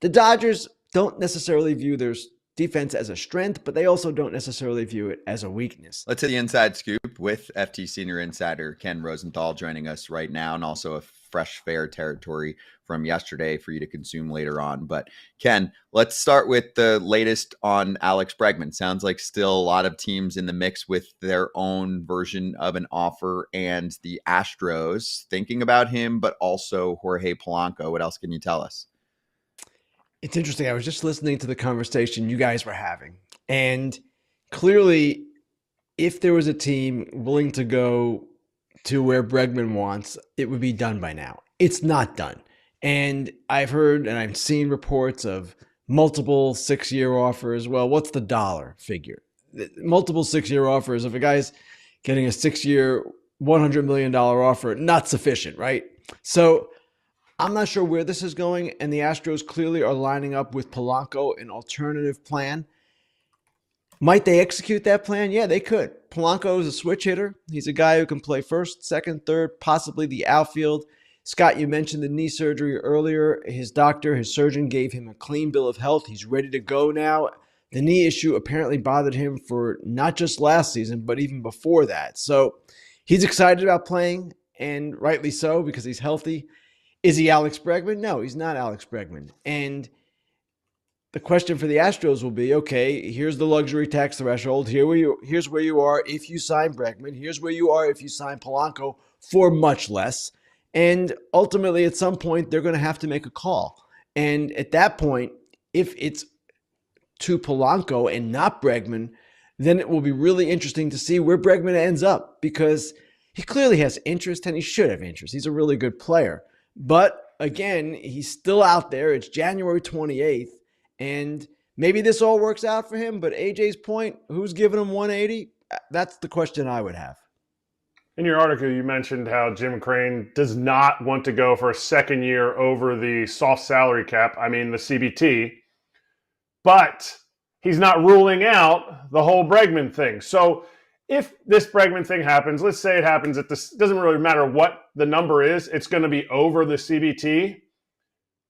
The Dodgers don't necessarily view their defense as a strength, but they also don't necessarily view it as a weakness. Let's hit the inside scoop with FT Senior Insider Ken Rosenthal joining us right now, and also a fresh fair territory from yesterday for you to consume later on. But Ken, let's start with the latest on Alex Bregman. Sounds like still a lot of teams in the mix with their own version of an offer, and the Astros thinking about him, but also Jorge Polanco. What else can you tell us? It's interesting. I was just listening to the conversation you guys were having, and clearly, if there was a team willing to go to where Bregman wants, it would be done by now. It's not done. And I've heard and I've seen reports of multiple 6-year offers. Well, what's the dollar figure? Multiple 6-year offers. If a guy's getting a 6-year, $100 million offer, not sufficient, right? So I'm not sure where this is going, and the Astros clearly are lining up with Polanco, an alternative plan. Might they execute that plan? Yeah, they could. Polanco is a switch hitter. He's a guy who can play first, second, third, possibly the outfield. Scott, you mentioned the knee surgery earlier. His doctor, his surgeon gave him a clean bill of health. He's ready to go now. The knee issue apparently bothered him for not just last season, but even before that. So he's excited about playing, and rightly so, because he's healthy. Is he Alex Bregman? No, he's not Alex Bregman. And the question for the Astros will be, okay, here's the luxury tax threshold. Here's where you are if you sign Bregman. Here's where you are if you sign Polanco for much less. And ultimately, at some point, they're going to have to make a call. And at that point, if it's to Polanco and not Bregman, then it will be really interesting to see where Bregman ends up, because he clearly has interest, and he should have interest. He's a really good player. But again, he's still out there. It's January 28th. And maybe this all works out for him, but AJ's point, who's giving him 180? That's the question I would have. In your article, you mentioned how Jim Crane does not want to go for a second year over the soft salary cap, the CBT, but he's not ruling out the whole Bregman thing. So if this Bregman thing happens, let's say it happens at this, doesn't really matter what the number is, it's going to be over the CBT.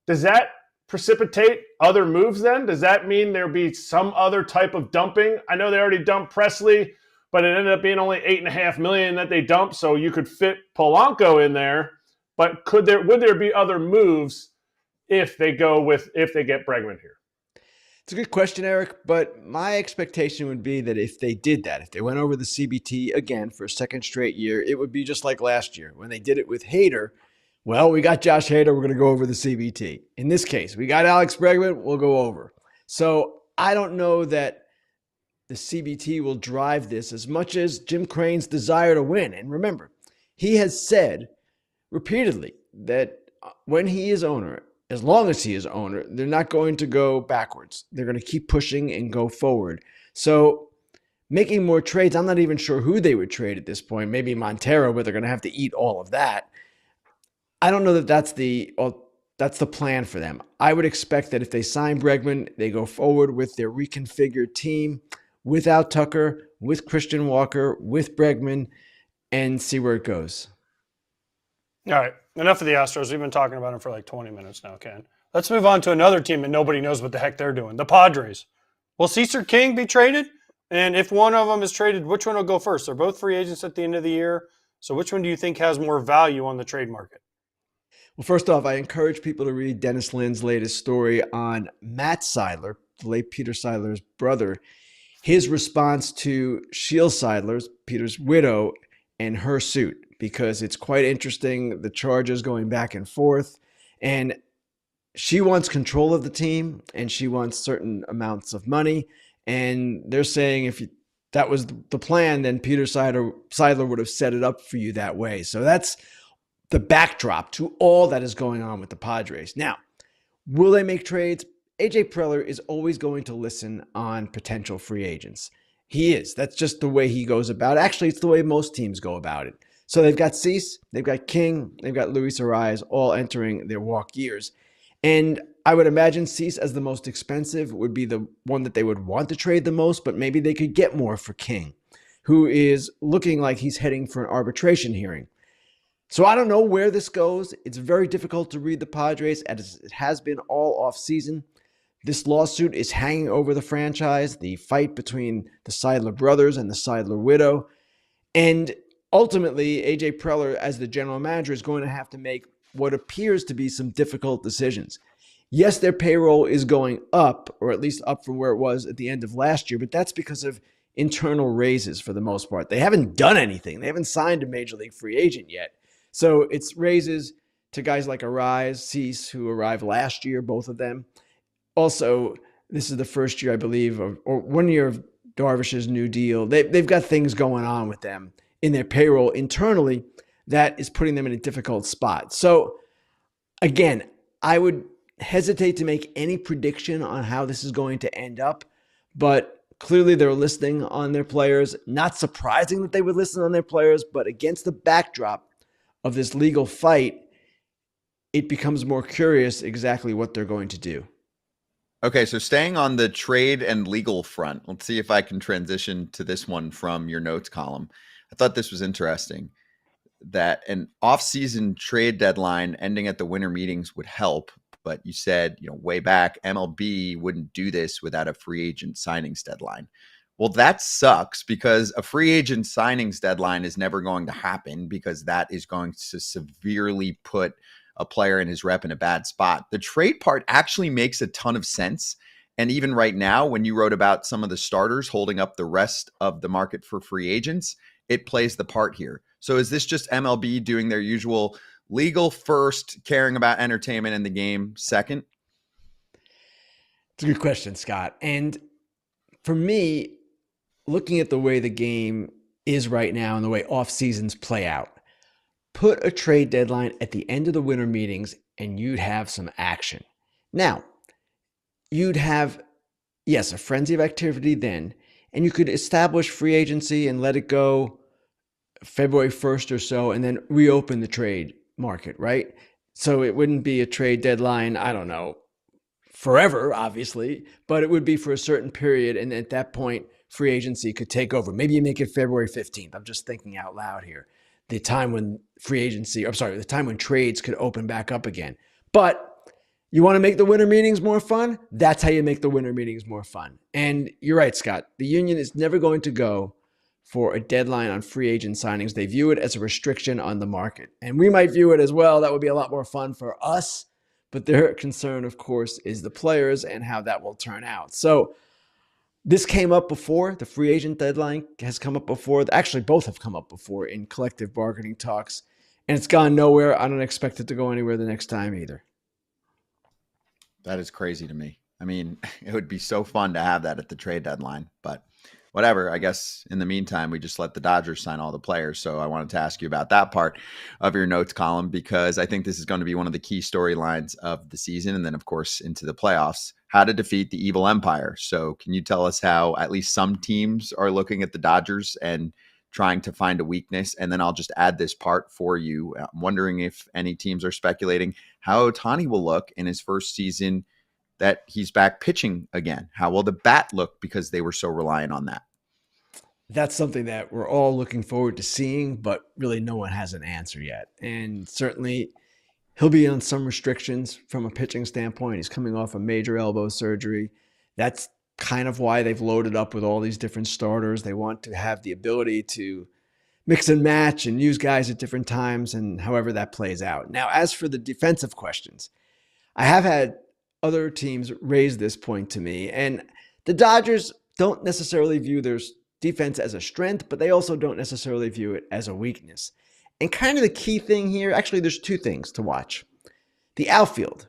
Does that precipitate other moves then? Does that mean there'll be some other type of dumping? I know they already dumped Presley, but it ended up being only $8.5 million that they dumped, so you could fit Polanco in there. But would there be other moves if they get Bregman here? It's a good question, Eric, but my expectation would be that if they did that, if they went over the CBT again for a second straight year, it would be just like last year when they did it with Hader. Well, we got Josh Hader, we're going to go over the CBT. In this case, we got Alex Bregman, we'll go over. So I don't know that the CBT will drive this as much as Jim Crane's desire to win. And remember, he has said repeatedly that when he is owner, as long as he is owner, they're not going to go backwards. They're going to keep pushing and go forward. So making more trades, I'm not even sure who they would trade at this point. Maybe Montero, but they're going to have to eat all of that. I don't know that that's the plan for them. I would expect that if they sign Bregman, they go forward with their reconfigured team without Tucker, with Christian Walker, with Bregman, and see where it goes. All right. Enough of the Astros. We've been talking about them for like 20 minutes now, Ken. Let's move on to another team that nobody knows what the heck they're doing. The Padres. Will Cesar King be traded? And if one of them is traded, which one will go first? They're both free agents at the end of the year. So which one do you think has more value on the trade market? Well, first off, I encourage people to read Dennis Lynn's latest story on Matt Seidler, the late Peter Seidler's brother, his response to Sheil Seidler, Peter's widow, and her suit, because it's quite interesting, the charges going back and forth. And she wants control of the team, and she wants certain amounts of money. And they're saying if that was the plan, then Peter Seidler would have set it up for you that way. So that's the backdrop to all that is going on with the Padres. Now, will they make trades? AJ Preller is always going to listen on potential free agents. He is. That's just the way he goes about it. Actually, it's the way most teams go about it. So they've got Cease, they've got King, they've got Luis Arias all entering their walk years. And I would imagine Cease as the most expensive would be the one that they would want to trade the most, but maybe they could get more for King, who is looking like he's heading for an arbitration hearing. So I don't know where this goes. It's very difficult to read the Padres, as it has been all off season. This lawsuit is hanging over the franchise, the fight between the Seidler brothers and the Seidler widow. And ultimately, AJ Preller, as the general manager, is going to have to make what appears to be some difficult decisions. Yes, their payroll is going up, or at least up from where it was at the end of last year, but that's because of internal raises for the most part. They haven't done anything. They haven't signed a major league free agent yet. So it's raises to guys like Arise, Cease, who arrived last year, both of them. Also, this is the first year, I believe, or 1 year of Darvish's new deal. They've got things going on with them in their payroll internally that is putting them in a difficult spot. So again, I would hesitate to make any prediction on how this is going to end up, but clearly they're listening on their players. Not surprising that they would listen on their players, but against the backdrop of this legal fight, it becomes more curious exactly what they're going to do. Okay, so staying on the trade and legal front, let's see if I can transition to this one from your notes column. I thought this was interesting, that an off-season trade deadline ending at the winter meetings would help, but you said, way back, MLB wouldn't do this without a free agent signings deadline. Well, that sucks, because a free agent signings deadline is never going to happen, because that is going to severely put a player and his rep in a bad spot. The trade part actually makes a ton of sense. And even right now, when you wrote about some of the starters holding up the rest of the market for free agents, it plays the part here. So is this just MLB doing their usual legal first, caring about entertainment in the game second? It's a good question, Scott. And for me, looking at the way the game is right now and the way off seasons play out, put a trade deadline at the end of the winter meetings and you'd have some action. Now, you'd have, yes, a frenzy of activity then, and you could establish free agency and let it go February 1st or so, and then reopen the trade market, right? So it wouldn't be a trade deadline, I don't know, forever, obviously, but it would be for a certain period. And at that point, free agency could take over. Maybe you make it February 15th. I'm just thinking out loud here. The time when the time when trades could open back up again. But you want to make the winter meetings more fun? That's how you make the winter meetings more fun. And you're right, Scott. The union is never going to go for a deadline on free agent signings. They view it as a restriction on the market. And we might view it as well. That would be a lot more fun for us. But their concern, of course, is the players and how that will turn out. So this came up before. The free agent deadline has come up before. Actually, both have come up before in collective bargaining talks. And it's gone nowhere. I don't expect it to go anywhere the next time either. That is crazy to me. I mean, it would be so fun to have that at the trade deadline, but whatever. I guess in the meantime, we just let the Dodgers sign all the players. So I wanted to ask you about that part of your notes column, because I think this is going to be one of the key storylines of the season. And then, of course, into the playoffs, how to defeat the evil empire. So can you tell us how at least some teams are looking at the Dodgers and trying to find a weakness? And then I'll just add this part for you. I'm wondering if any teams are speculating how Ohtani will look in his first season that he's back pitching again. How will the bat look, because they were so reliant on that? That's something that we're all looking forward to seeing, but really no one has an answer yet. And certainly he'll be on some restrictions from a pitching standpoint. He's coming off a major elbow surgery. That's kind of why they've loaded up with all these different starters. They want to have the ability to mix and match and use guys at different times, and however that plays out. Now, as for the defensive questions, I have had other teams raise this point to me, and the Dodgers don't necessarily view their defense as a strength, but they also don't necessarily view it as a weakness. And kind of the key thing here, actually, there's two things to watch. The outfield.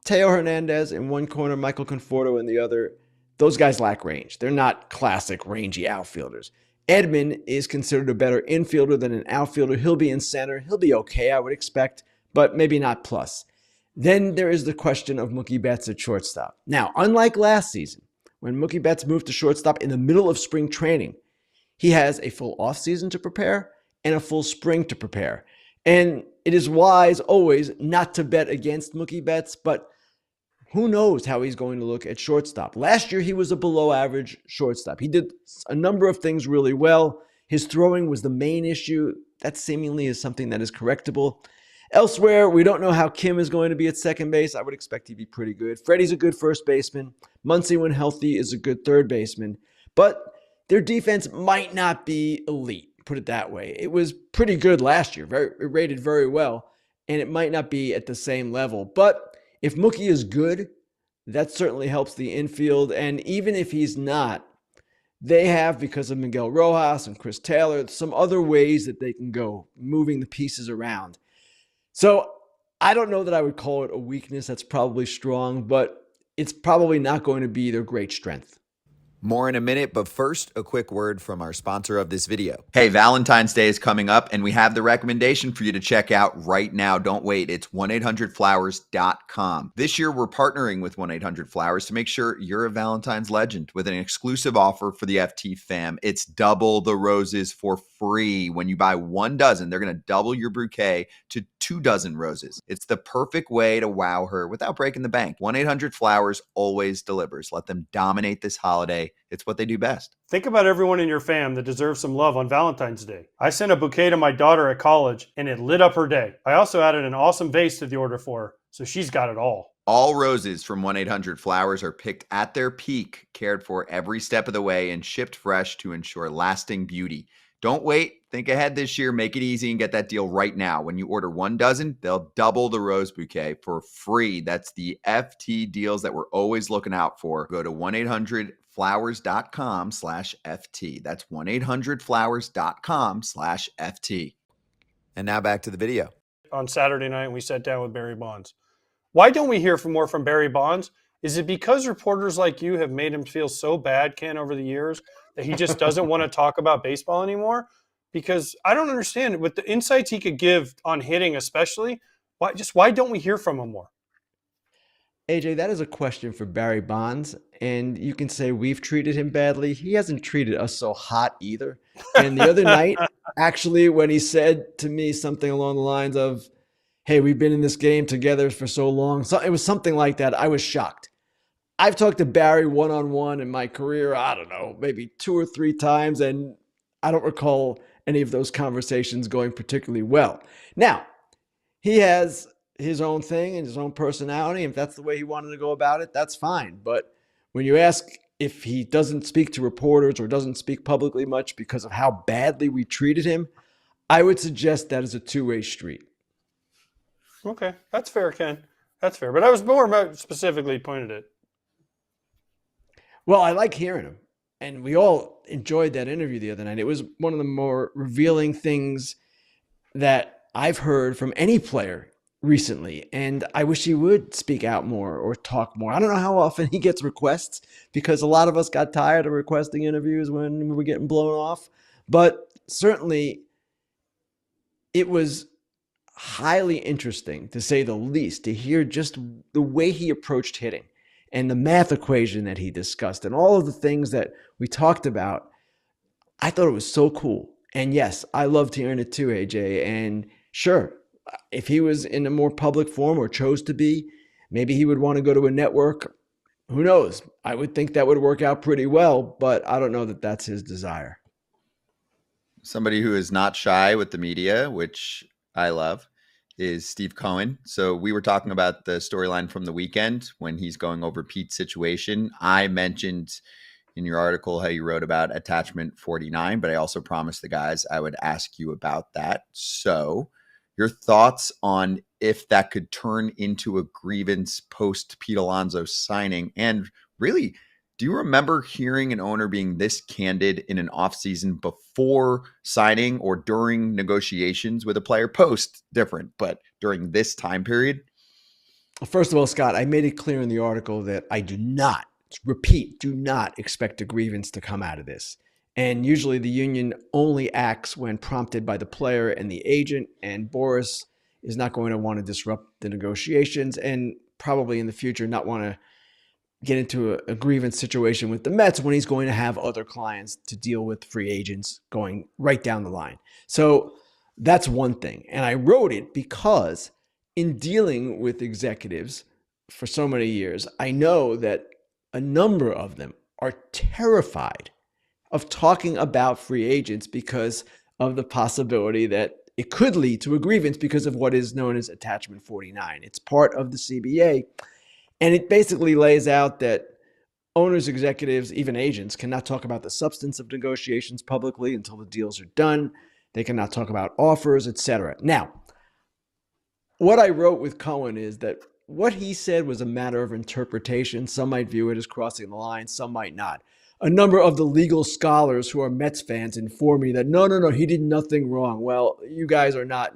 Teo Hernandez in one corner, Michael Conforto in the other. Those guys lack range. They're not classic rangy outfielders. Edman is considered a better infielder than an outfielder. He'll be in center. He'll be okay, I would expect, but maybe not plus. Then there is the question of Mookie Betts at shortstop. Now, unlike last season, when Mookie Betts moved to shortstop in the middle of spring training, he has a full offseason to prepare and a full spring to prepare. And it is wise always not to bet against Mookie Betts, but who knows how he's going to look at shortstop. Last year, he was a below average shortstop. He did a number of things really well. His throwing was the main issue that seemingly is something that is correctable. Elsewhere, we don't know how Kim is going to be at second base. I would expect he'd be pretty good. Freddie's a good first baseman. Muncy, when healthy, is a good third baseman. But their defense might not be elite, put it that way. It was pretty good last year. It rated very well, and it might not be at the same level. But if Mookie is good, that certainly helps the infield. And even if he's not, they have, because of Miguel Rojas and Chris Taylor, some other ways that they can go, moving the pieces around. So I don't know that I would call it a weakness. That's probably strong, but it's probably not going to be their great strength. More in a minute, but first, a quick word from our sponsor of this video. Hey, Valentine's Day is coming up, and we have the recommendation for you to check out right now. Don't wait. It's 1-800-Flowers.com. This year, we're partnering with 1-800-Flowers to make sure you're a Valentine's legend with an exclusive offer for the FT fam. It's double the roses for free. When you buy 1 dozen, they're going to double your bouquet to 2 dozen roses. It's the perfect way to wow her without breaking the bank. 1-800-Flowers always delivers. Let them dominate this holiday. It's what they do best. Think about everyone in your fam that deserves some love on Valentine's Day. I sent a bouquet to my daughter at college, and it lit up her day. I also added an awesome vase to the order for her, so she's got it all. All roses from 1-800-Flowers are picked at their peak, cared for every step of the way, and shipped fresh to ensure lasting beauty. Don't wait. Think ahead this year. Make it easy and get that deal right now. When you order 1 dozen, they'll double the rose bouquet for free. That's the FT deals that we're always looking out for. Go to 1-800-Flowers.com/FT. That's 1-800-Flowers.com/FT. And now back to the video. On Saturday night, we sat down with Barry Bonds. Why don't we hear more from Barry Bonds? Is it because reporters like you have made him feel so bad, Ken, over the years, that he just doesn't want to talk about baseball anymore? Because I don't understand, with the insights he could give on hitting especially, why don't we hear from him more? AJ, that is a question for Barry Bonds, and you can say we've treated him badly. He hasn't treated us so hot either. And the other night, actually, when he said to me something along the lines of, hey, we've been in this game together for so long, so it was something like that, I was shocked. I've talked to Barry one-on-one in my career, I don't know, maybe 2 or 3 times, and I don't recall any of those conversations going particularly well. Now, he has his own thing and his own personality. If that's the way he wanted to go about it, that's fine. But when you ask if he doesn't speak to reporters or doesn't speak publicly much because of how badly we treated him, I would suggest that is a two-way street. Okay, that's fair, Ken. That's fair. But I was more specifically pointed at. Well, I like hearing him. And we all enjoyed that interview the other night. It was one of the more revealing things that I've heard from any player recently. And I wish he would speak out more or talk more. I don't know how often he gets requests, because a lot of us got tired of requesting interviews when we were getting blown off. But certainly it was highly interesting, to say the least, to hear just the way he approached hitting and the math equation that he discussed and all of the things that we talked about. I thought it was so cool. And yes, I loved hearing it too, AJ. And sure, if he was in a more public forum or chose to be, maybe he would want to go to a network. Who knows? I would think that would work out pretty well, but I don't know that that's his desire. Somebody who is not shy with the media, which I love, is Steve Cohen. So we were talking about the storyline from the weekend when he's going over Pete's situation. I mentioned in your article how you wrote about attachment 49, but I also promised the guys I would ask you about that. So your thoughts on if that could turn into a grievance post Pete Alonso signing, and really, do you remember hearing an owner being this candid in an offseason before signing or during negotiations with a player? Post, different, but during this time period? First of all, Scott, I made it clear in the article that I do not expect a grievance to come out of this. And usually the union only acts when prompted by the player and the agent, and Boris is not going to want to disrupt the negotiations and probably in the future not want to get into a grievance situation with the Mets when he's going to have other clients to deal with, free agents going right down the line. So that's one thing. And I wrote it because in dealing with executives for so many years, I know that a number of them are terrified of talking about free agents because of the possibility that it could lead to a grievance because of what is known as Attachment 49. It's part of the CBA, and it basically lays out that owners, executives, even agents cannot talk about the substance of negotiations publicly until the deals are done. They cannot talk about offers, etc. Now, what I wrote with Cohen is that what he said was a matter of interpretation. Some might view it as crossing the line, some might not. A number of the legal scholars who are Mets fans inform me that no, he did nothing wrong. Well, you guys are not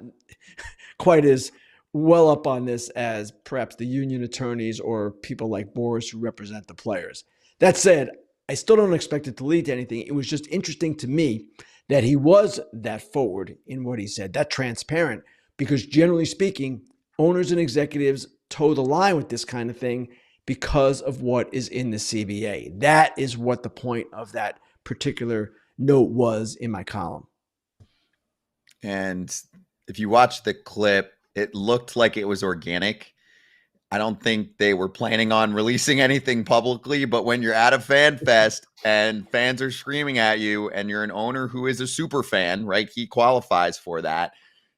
quite as well up on this as perhaps the union attorneys or people like Boris who represent the players. That said, I still don't expect it to lead to anything. It was just interesting to me that he was that forward in what he said, that transparent, because generally speaking, owners and executives toe the line with this kind of thing because of what is in the CBA. That is what the point of that particular note was in my column. And if you watch the clip, it looked like it was organic. I don't think they were planning on releasing anything publicly, but when you're at a fan fest and fans are screaming at you and you're an owner who is a super fan, right? He qualifies for that.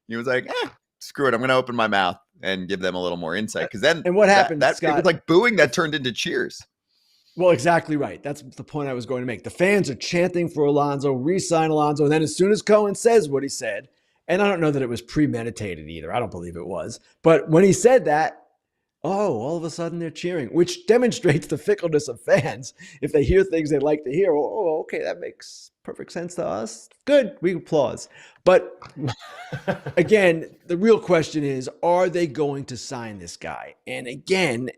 He was like, screw it. I'm going to open my mouth and give them a little more insight. Because then and what happened, that Scott, it was like booing that turned into cheers. Well, exactly right. That's the point I was going to make. The fans are chanting for Alonso, re-sign Alonso. And then as soon as Cohen says what he said, and I don't know that it was premeditated either. I don't believe it was. But when he said that, all of a sudden they're cheering, which demonstrates the fickleness of fans. If they hear things they like to hear, okay, that makes perfect sense to us. Good, we applause. But again, the real question is, are they going to sign this guy? And again,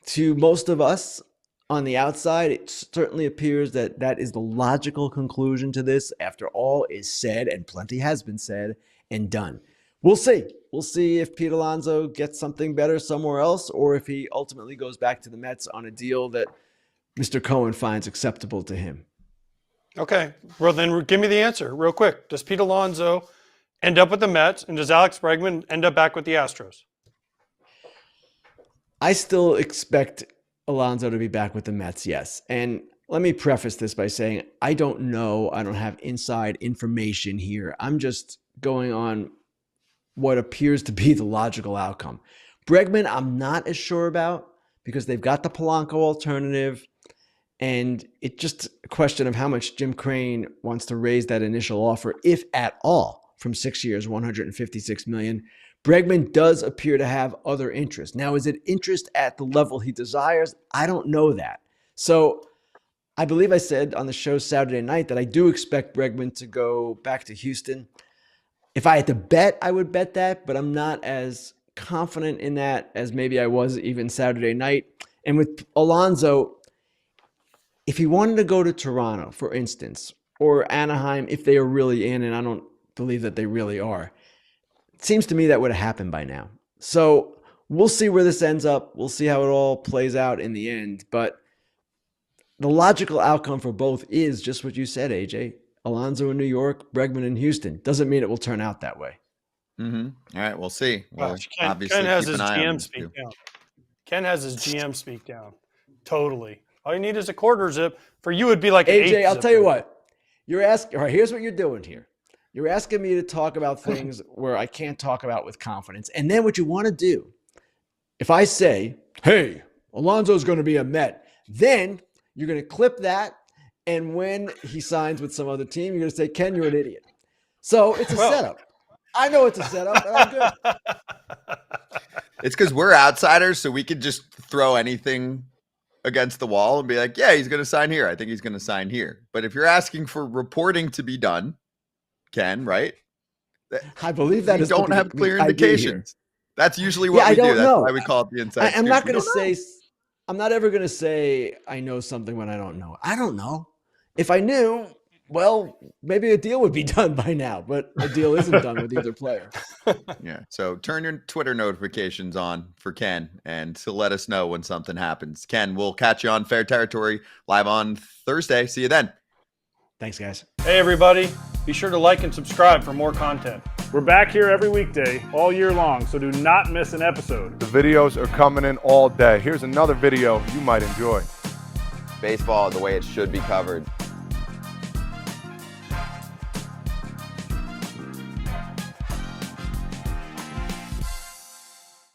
to most of us on the outside, it certainly appears that that is the logical conclusion to this after all is said, and plenty has been said and done. We'll see. We'll see if Pete Alonso gets something better somewhere else or if he ultimately goes back to the Mets on a deal that Mr. Cohen finds acceptable to him. Okay. Well, then give me the answer real quick. Does Pete Alonso end up with the Mets, and does Alex Bregman end up back with the Astros? I still expect Alonso to be back with the Mets, yes. And let me preface this by saying I don't know. I don't have inside information here. I'm just going on what appears to be the logical outcome. Bregman, I'm not as sure about because they've got the Polanco alternative, and it's just a question of how much Jim Crane wants to raise that initial offer, if at all, from 6 years, $156 million. Bregman does appear to have other interests. Now, is it interest at the level he desires? I don't know that. So I believe I said on the show Saturday night that I do expect Bregman to go back to Houston. If I had to bet, I would bet that, but I'm not as confident in that as maybe I was even Saturday night. And with Alonso, if he wanted to go to Toronto, for instance, or Anaheim, if they are really in, and I don't believe that they really are, it seems to me that would have happened by now. So we'll see where this ends up. We'll see how it all plays out in the end. But the logical outcome for both is just what you said, AJ. Alonso in New York, Bregman in Houston. Doesn't mean it will turn out that way. Mm-hmm. All right, we'll see. Well, Ken has his GM speak down. Ken has his GM speak down. Totally. All you need is a quarter zip. For you, it'd be like AJ, I'll tell you what. You're asking. All right, here's what you're doing here. You're asking me to talk about things where I can't talk about with confidence. And then what you want to do, if I say, hey, Alonso's going to be a Met, then you're going to clip that. And when he signs with some other team, you're going to say, Ken, you're an idiot. So it's a setup. I know it's a setup, and I'm good. It's because we're outsiders, so we could just throw anything against the wall and be like, yeah, he's going to sign here. I think he's going to sign here. But if you're asking for reporting to be done, Ken, right? I believe that you is don't have clear indications. That's usually what we do. That's why we call it the inside. I'm not going to say, I'm not ever going to say I know something when I don't know. I don't know. If I knew, well, maybe a deal would be done by now, but a deal isn't done with either player. Yeah. So turn your Twitter notifications on for Ken and to let us know when something happens. Ken, we'll catch you on Fair Territory live on Thursday. See you then. Thanks, guys. Hey, everybody. Be sure to like and subscribe for more content. We're back here every weekday, all year long, so do not miss an episode. The videos are coming in all day. Here's another video you might enjoy. Baseball the way it should be covered.